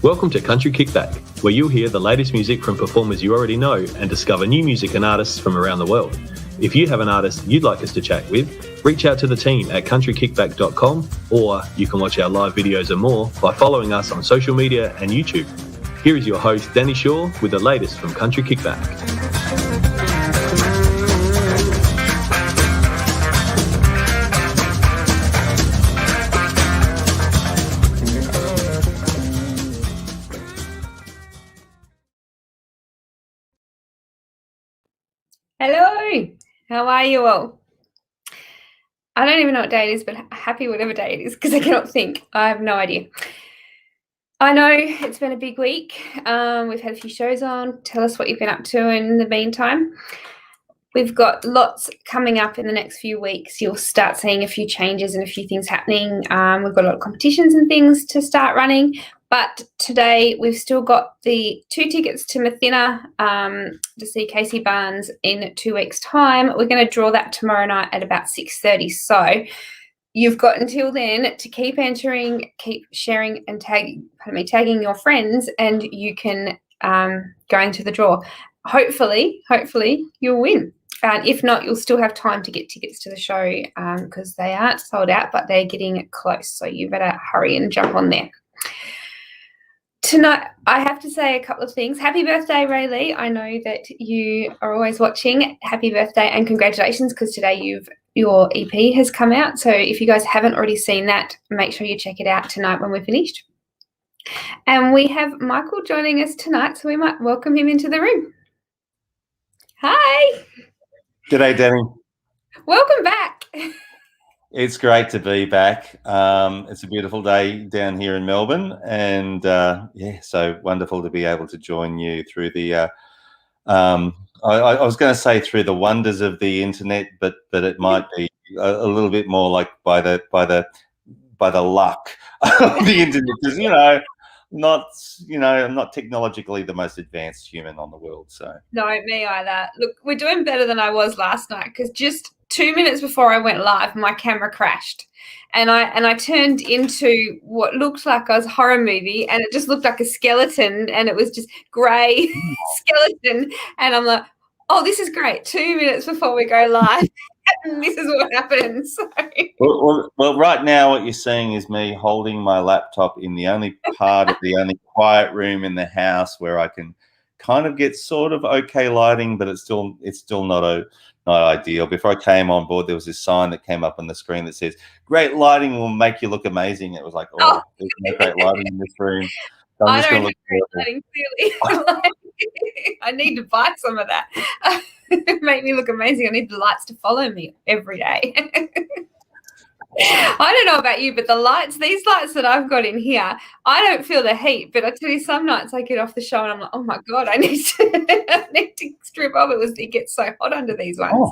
Welcome to Country Kickback, where you'll hear the latest music from performers you already know and discover new music and artists from around the world. If you have an artist you'd like us to chat with, reach out to the team at countrykickback.com, or you can watch our live videos and more by following us on social media and YouTube. Here is your host, Danny Shaw, with the latest from Country Kickback. Hello, how are you all? I don't even know what day it is, but happy whatever day it is, because I cannot think. I have no idea. I know it's been a big week. We've had a few shows on. Tell us what you've been up to in the meantime. We've got lots coming up in the next few weeks. You'll start seeing a few changes and a few things happening. We've got a lot of competitions and things to start running. But today we've still got the 2 tickets to Mathina to see Casey Barnes in 2 weeks' time. We're going to draw that tomorrow night at about 6:30. So you've got until then to keep entering, keep sharing and tagging your friends, and you can go into the draw. Hopefully you'll win. If not, you'll still have time to get tickets to the show because they aren't sold out, but they're getting close. So you better hurry and jump on there. Tonight, I have to say a couple of things. Happy birthday, Ray Lee. I know that you are always watching. Happy birthday and congratulations, because today your EP has come out. So if you guys haven't already seen that, make sure you check it out tonight when we're finished. And we have Michael joining us tonight, so we might welcome him into the room. Hi. G'day, Danny. Welcome back. It's great to be back. It's a beautiful day down here in Melbourne, and so wonderful to be able to join you through the. I was going to say through the wonders of the internet, but it might be a little bit more like by the luck of the internet, because I'm not technologically the most advanced human on the world. So no, me either. Look, we're doing better than I was last night, because just 2 minutes before I went live, my camera crashed, and I turned into what looked like a horror movie, and it just looked like a skeleton, and it was just grey skeleton, and I'm like, oh, this is great. 2 minutes before we go live, and this is what happens. So. Well, right now what you're seeing is me holding my laptop in the only part of the only quiet room in the house where I can kind of get sort of okay lighting, but it's still not ideal. Before I came on board, there was this sign that came up on the screen that says, "Great lighting will make you look amazing." It was like, there's no great lighting in this room. So I don't have great lighting, clearly. I need to buy some of that. Make me look amazing. I need the lights to follow me every day. I don't know about you, but these lights that I've got in here, I don't feel the heat, but I tell you, some nights I get off the show and I'm like, oh my God, I need to strip off. It gets so hot under these ones. Oh.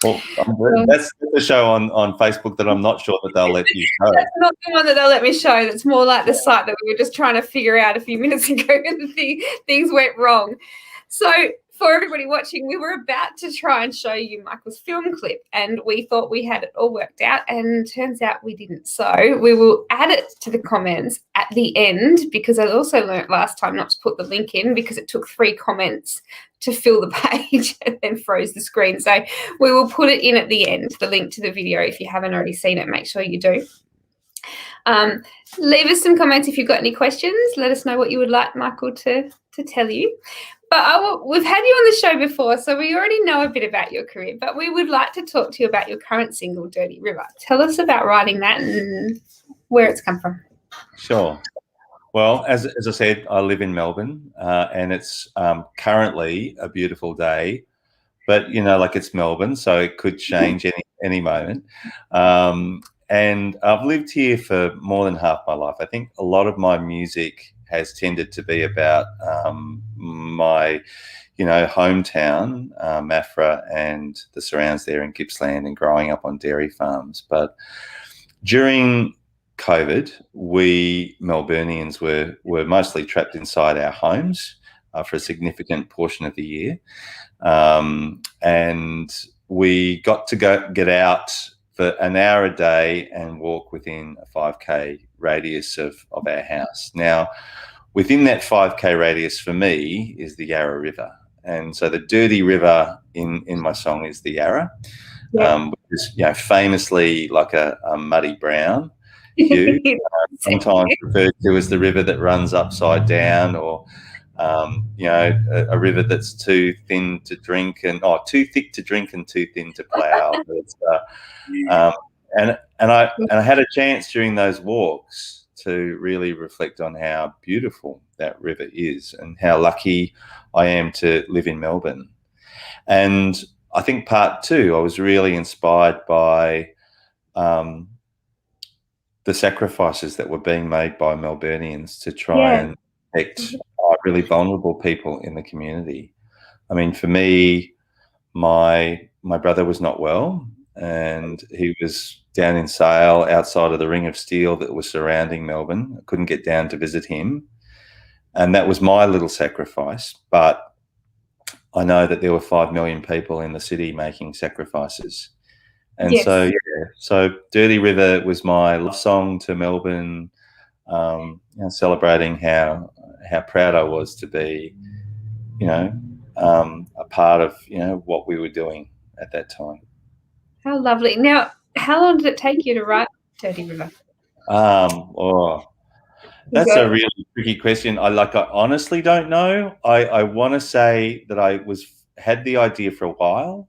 Well, that's the show on Facebook that I'm not sure that they'll let you show. That's not the one that they'll let me show. That's more like the site that we were just trying to figure out a few minutes ago, and things went wrong. So for everybody watching, we were about to try and show you Michael's film clip, and we thought we had it all worked out, and turns out we didn't. So we will add it to the comments at the end, because I also learnt last time not to put the link in, because it took 3 comments to fill the page and then froze the screen. So we will put it in at the end, the link to the video. If you haven't already seen it, make sure you do. Leave us some comments if you've got any questions. Let us know what you would like Michael to tell you. But we've had you on the show before, so we already know a bit about your career, but we would like to talk to you about your current single, Dirty River. Tell us about writing that and where it's come from. Sure. Well, as I said, I live in Melbourne, and it's currently a beautiful day, but, it's Melbourne, so it could change any moment. And I've lived here for more than half my life. I think a lot of my music has tended to be about my, hometown, Maffra, and the surrounds there in Gippsland, and growing up on dairy farms. But during COVID, we Melburnians were mostly trapped inside our homes for a significant portion of the year, and we got to get out for an hour a day and walk within a 5K radius of our house. Now, within that 5K radius for me is the Yarra River. And so the dirty river in my song is the Yarra, which is, you know, famously like a muddy brown hue, sometimes referred to as the river that runs upside down, or you know, a river that's too thin to drink and too thick to drink and too thin to plough. And I had a chance during those walks to really reflect on how beautiful that river is and how lucky I am to live in Melbourne. And I think part two, I was really inspired by the sacrifices that were being made by Melburnians to try and protect really vulnerable people in the community. I mean, for me, my brother was not well, and he was down in Sale outside of the ring of steel that was surrounding Melbourne. I couldn't get down to visit him, and that was my little sacrifice. But I know that there were 5 million people in the city making sacrifices. And so Dirty River was my love song to Melbourne, you know, celebrating how proud I was to be, you know, a part of, you know, what we were doing at that time. How lovely. Now, how long did it take you to write Dirty River? That's a really tricky question. I honestly don't know. I want to say that I had the idea for a while.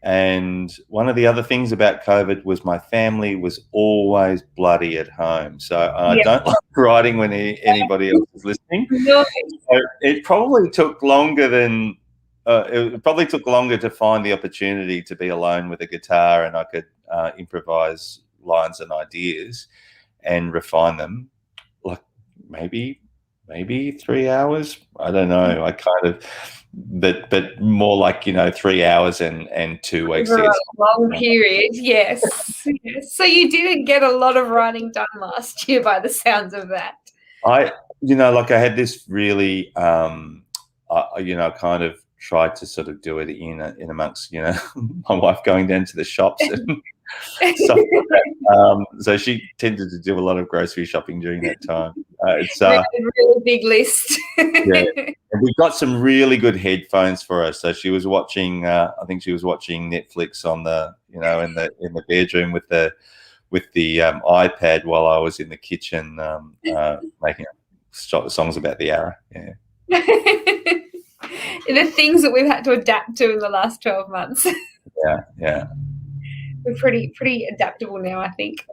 And one of the other things about COVID was my family was always bloody at home. So I don't like writing when anybody else is listening. So it probably took longer than to find the opportunity to be alone with a guitar, and I could improvise lines and ideas and refine them. Like maybe 3 hours. I don't know. I kind of. But more like, you know, 3 hours and 2 weeks. Over a long period, yes. So you didn't get a lot of writing done last year by the sounds of that. I had this really, kind of tried to sort of do it in amongst, you know, my wife going down to the shops and stuff like that. So she tended to do a lot of grocery shopping during that time. It's a really big list. And we got some really good headphones for her. So she was watching. I think she was watching Netflix on the, you know, in the bedroom with the iPad while I was in the kitchen making songs about the Yarra. Yeah. The things that we've had to adapt to in the last 12 months. Yeah. We're pretty adaptable now, I think.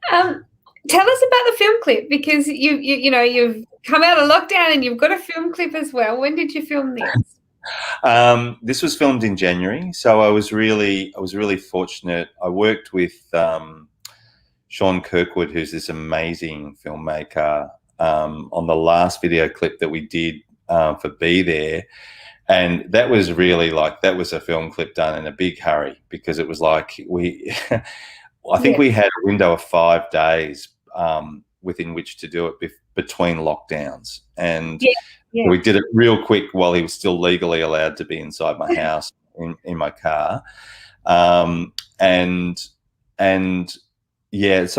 Tell us about the film clip, because you've come out of lockdown and you've got a film clip as well. When did you film this? This was filmed in January, so I was really fortunate. I worked with Sean Kirkwood, who's this amazing filmmaker, on the last video clip that we did for Be There. And that was really that was a film clip done in a big hurry, because it was like I think we had a window of 5 days within which to do it between lockdowns. And we did it real quick while he was still legally allowed to be inside my house in my car. So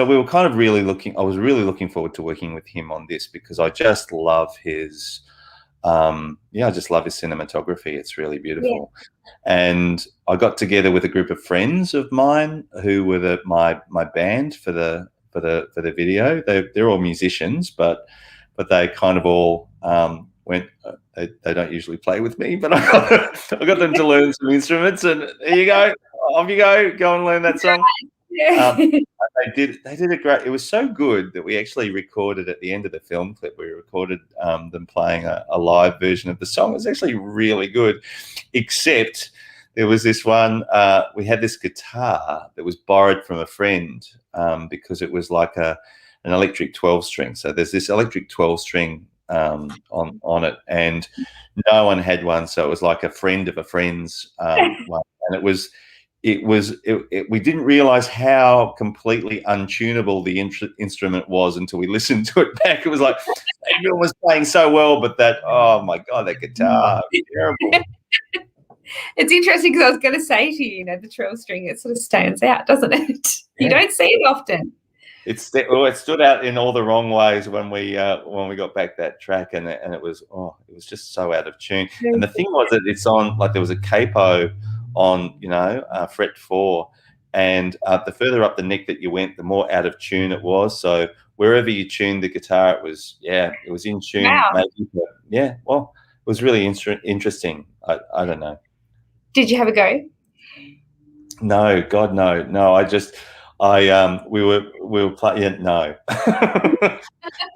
we were kind of I was really looking forward to working with him on this, because I just love his I just love his cinematography. It's really beautiful. And I got together with a group of friends of mine who were my band for the video. They're all musicians, but they kind of all went. They don't usually play with me, but I got them to learn some instruments. And there you go, off you go and learn that song. They did a great. It was so good that we actually recorded at the end of the film clip. We recorded them playing a live version of the song. It was actually really good, except there was this one. We had this guitar that was borrowed from a friend because it was like an electric 12-string. So there's this electric 12-string on it, and no one had one. So it was like a friend of a friend's one, and we didn't realize how completely untunable the instrument was until we listened to it back. It was like everyone was playing so well, but oh my God, that guitar was terrible. It's interesting, because I was going to say to you, the 12-string, it sort of stands out, doesn't it? You don't see it often. it stood out in all the wrong ways when we got back that track, and it was just so out of tune. And the thing was that it's on, like, there was a capo on, fret 4, and the further up the neck that you went, the more out of tune it was. So wherever you tuned the guitar, it was in tune. Wow. Maybe, it was really interesting. I don't know. Did you have a go? No, God, no. We were playing. No.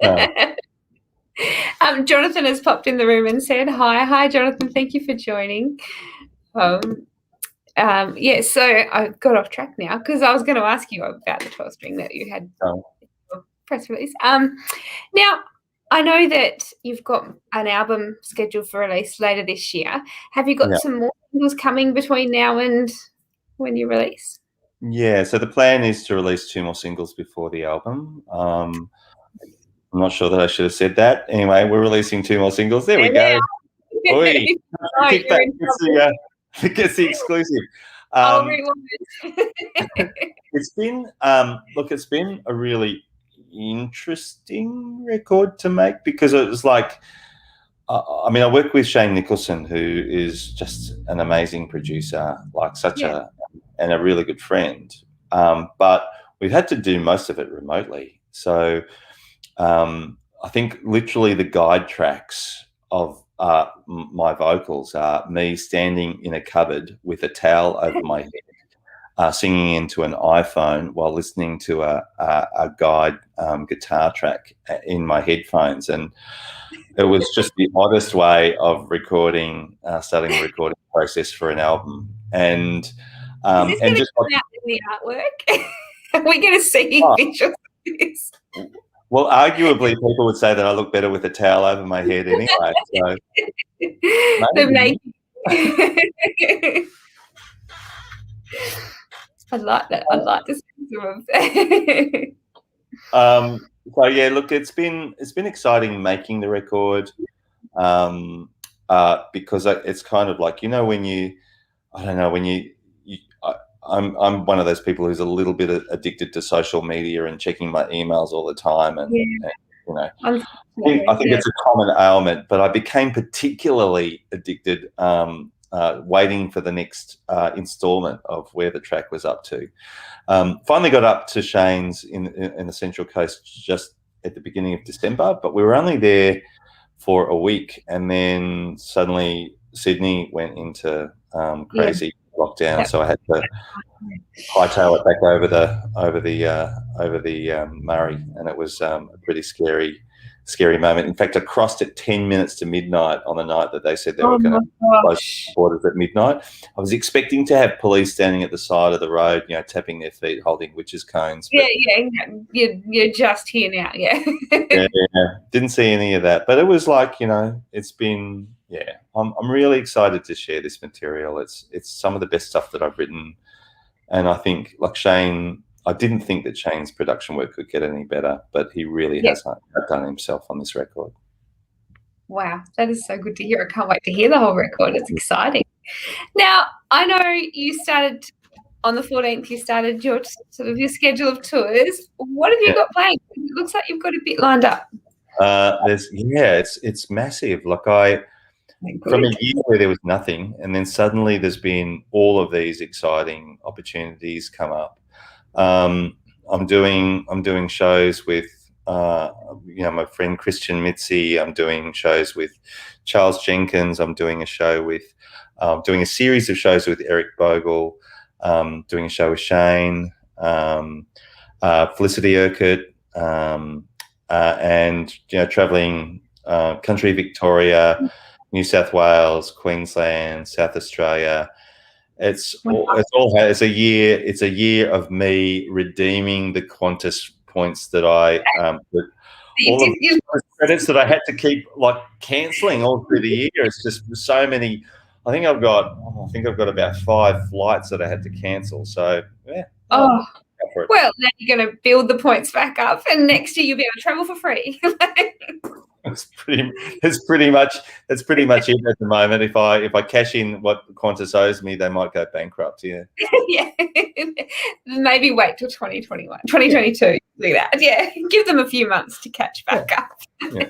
No. Jonathan has popped in the room and said hi, Jonathan. Thank you for joining. So I got off track now because I was going to ask you about the 12-string that you had press release. Now, I know that you've got an album scheduled for release later this year. Have you got some more singles coming between now and when you release? Yeah, so the plan is to release 2 more singles before the album. I'm not sure that I should have said that. Anyway, we're releasing 2 more singles. There we go. Oi, Kickback gets the exclusive. It's been it's been a really interesting record to make, because it was like, I work with Shane Nicholson, who is just an amazing producer, like and a really good friend. But we've had to do most of it remotely. So I think literally the guide tracks of my vocals are me standing in a cupboard with a towel over my head, singing into an iPhone while listening to a guide guitar track in my headphones. And it was just the oddest way of starting the recording process for an album. And is this just out in the artwork? We're going to see visuals of this. Well, arguably, people would say that I look better with a towel over my head anyway. So I like that. I like this. So yeah, look, it's been exciting making the record, because it's kind of like, I'm one of those people who's a little bit addicted to social media and checking my emails all the time, and I think it's a common ailment, but I became particularly addicted waiting for the next installment of where the track was up to. Finally got up to Shane's in the Central Coast just at the beginning of December, but we were only there for a week, and then suddenly Sydney went into crazy lockdown, so I had to hightail it back over the Murray, and it was a pretty scary moment. In fact, I crossed at 10 minutes to midnight on the night that they said they were going to close the borders at midnight. I was expecting to have police standing at the side of the road, tapping their feet, holding witches' cones. But you're just here now, yeah. Didn't see any of that, but it was like, it's been. Yeah, I'm really excited to share this material. It's some of the best stuff that I've written, and I think, like Shane, I didn't think that Shane's production work could get any better, but he really has done himself on this record. Wow, that is so good to hear. I can't wait to hear the whole record. It's exciting. Now, I know you started on the 14th. You started your schedule of tours. What have you got planned? It looks like you've got a bit lined up. It's massive. Like from a year where there was nothing, and then suddenly there's been all of these exciting opportunities come up. I'm doing shows with my friend Christian Mitzi. I'm doing shows with Charles Jenkins. I'm doing a show with doing a series of shows with Eric Bogle. Doing a show with Shane, Felicity Urquhart, and traveling country Victoria, New South Wales, Queensland, South Australia. It's a year of me redeeming the Qantas points that I all of the credits that I had to keep cancelling all through the year. It's just so many. I think I've got about 5 flights that I had to cancel. So well, now you're going to build the points back up, and next year you'll be able to travel for free. It's pretty much it at the moment. If I cash in what Qantas owes me, they might go bankrupt. Yeah. Yeah. Maybe wait till 2021, 2022. Do that. Yeah. Give them a few months to catch back up. Yeah.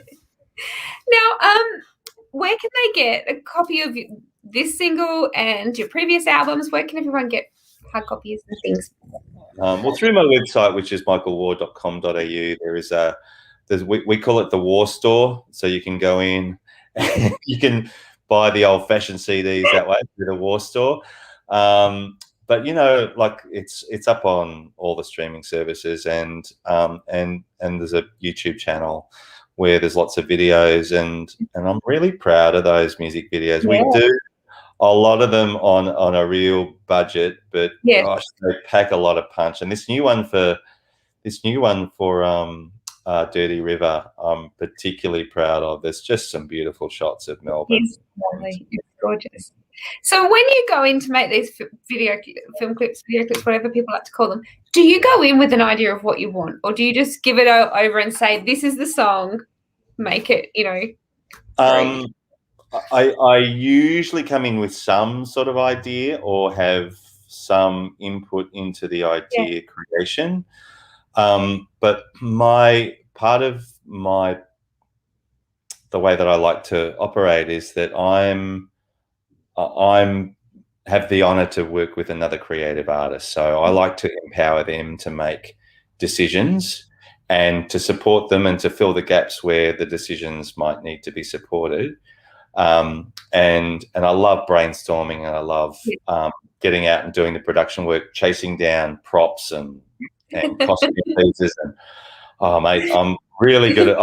Now, where can they get a copy of this single and your previous albums? Where can everyone get hard copies and things? Well, through my website, which is michaelwaugh.com.au, we call it the Waugh store. So you can go in and you can buy the old-fashioned CDs that way through the Waugh store. But like it's up on all the streaming services, and there's a YouTube channel where there's lots of videos, and I'm really proud of those music videos. Yeah. We do a lot of them on a real budget, but gosh, they pack a lot of punch. And this new one for Dirty River, I'm particularly proud of. There's just some beautiful shots of Melbourne. It's lovely. It's gorgeous. So when you go in to make these video clips, whatever people like to call them, do you go in with an idea of what you want, or do you just give it over and say, this is the song, make it, I usually come in with some sort of idea or have some input into the idea creation. But the way that I like to operate is that I'm have the honor to work with another creative artist. So I like to empower them to make decisions and to support them and to fill the gaps where the decisions might need to be supported. And I love brainstorming, and I love getting out and doing the production work, chasing down props and costume pieces. And mate, I'm really good at.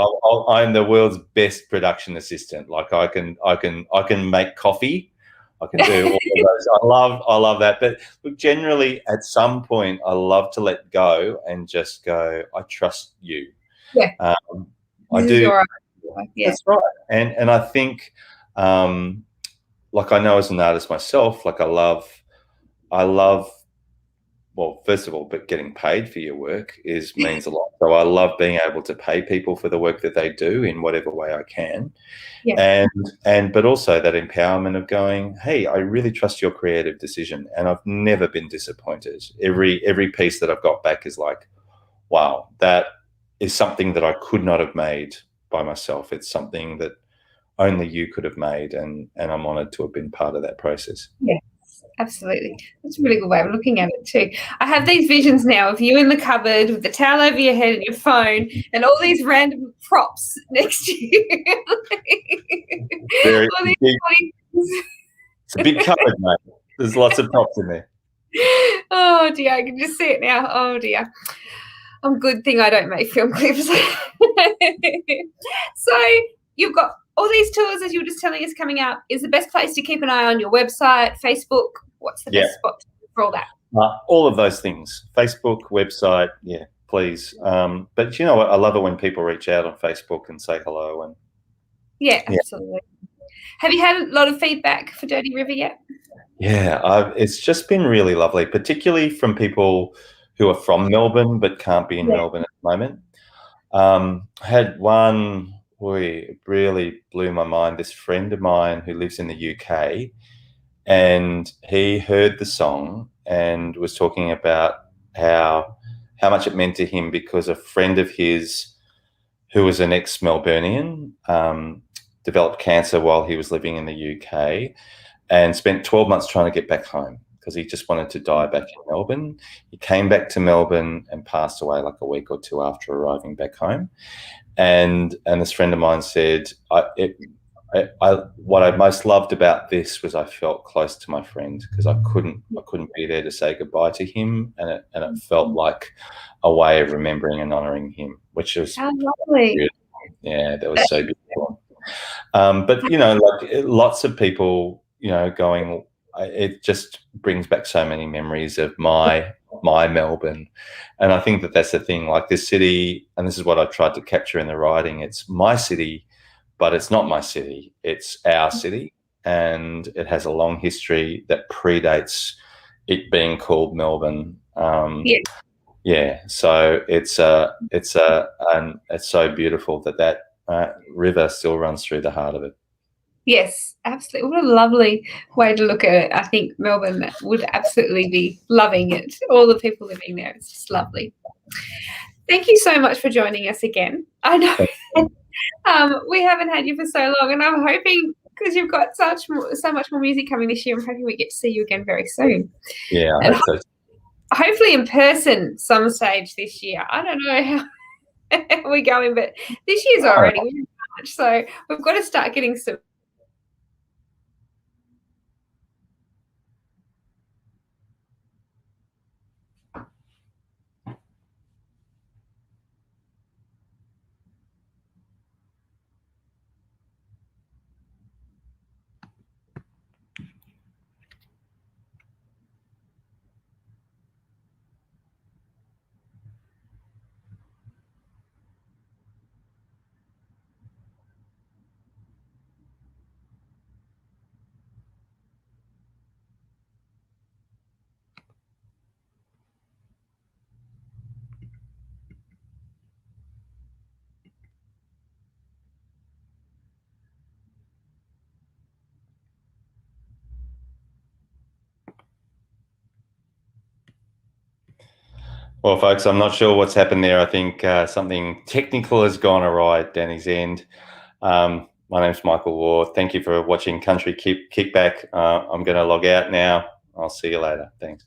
I'm the world's best production assistant. Like I can make coffee. I can do all of those. I love that. But look, generally, at some point, I love to let go and just go, I trust you. Yeah. I do. Yeah. That's right. And I think, like I know as an artist myself, like I love, well, first of all, but getting paid for your work means a lot. So I love being able to pay people for the work that they do in whatever way I can. Yeah. But also that empowerment of going, hey, I really trust your creative decision, and I've never been disappointed. Every piece that I've got back is like, wow, that is something that I could not have made by myself. It's something that only you could have made, and I'm honoured to have been part of that process. Yeah. Absolutely. That's a really good way of looking at it too. I have these visions now of you in the cupboard with the towel over your head and your phone and all these random props next to you. It's a big cupboard, mate. There's lots of props in there. Oh, dear. I can just see it now. Oh, dear. Good thing I don't make film clips. So you've got all these tours, as you were just telling us, coming out. Is the best place to keep an eye on your website, Facebook? What's the best spot for all that? All of those things. Facebook, website, please. But you know what? I love it when people reach out on Facebook and say hello. And yeah, absolutely. Have you had a lot of feedback for Dirty River yet? Yeah, it's just been really lovely, particularly from people who are from Melbourne but can't be in Melbourne at the moment. I had one... it really blew my mind. This friend of mine who lives in the UK, and he heard the song and was talking about how much it meant to him because a friend of his who was an ex-Melburnian developed cancer while he was living in the UK and spent 12 months trying to get back home because he just wanted to die back in Melbourne. He came back to Melbourne and passed away like a week or two after arriving back home. And this friend of mine said, what I most loved about this was I felt close to my friend because I couldn't be there to say goodbye to him, and it felt like a way of remembering and honouring him, which was lovely. Good. Yeah, that was so beautiful. But like lots of people, going. It just brings back so many memories of my Melbourne. And I think that that's the thing, like this city, and this is what I tried to capture in the writing, it's my city, but it's not my city, it's our city, and it has a long history that predates it being called Melbourne. So it's so beautiful that river still runs through the heart of it. Yes, absolutely. What a lovely way to look at it. I think Melbourne would absolutely be loving it. All the people living there, it's just lovely. Thank you so much for joining us again. I know we haven't had you for so long, and I'm hoping, because you've got so much more music coming this year, I'm hoping we get to see you again very soon. Yeah, I hope so. Hopefully in person some stage this year. I don't know how we're going, but this year's already in March, so we've got to start getting some. Well, folks, I'm not sure what's happened there. I think something technical has gone awry at Danny's end. My name's Michael Waugh. Thank you for watching Country Kickback. I'm going to log out now. I'll see you later. Thanks.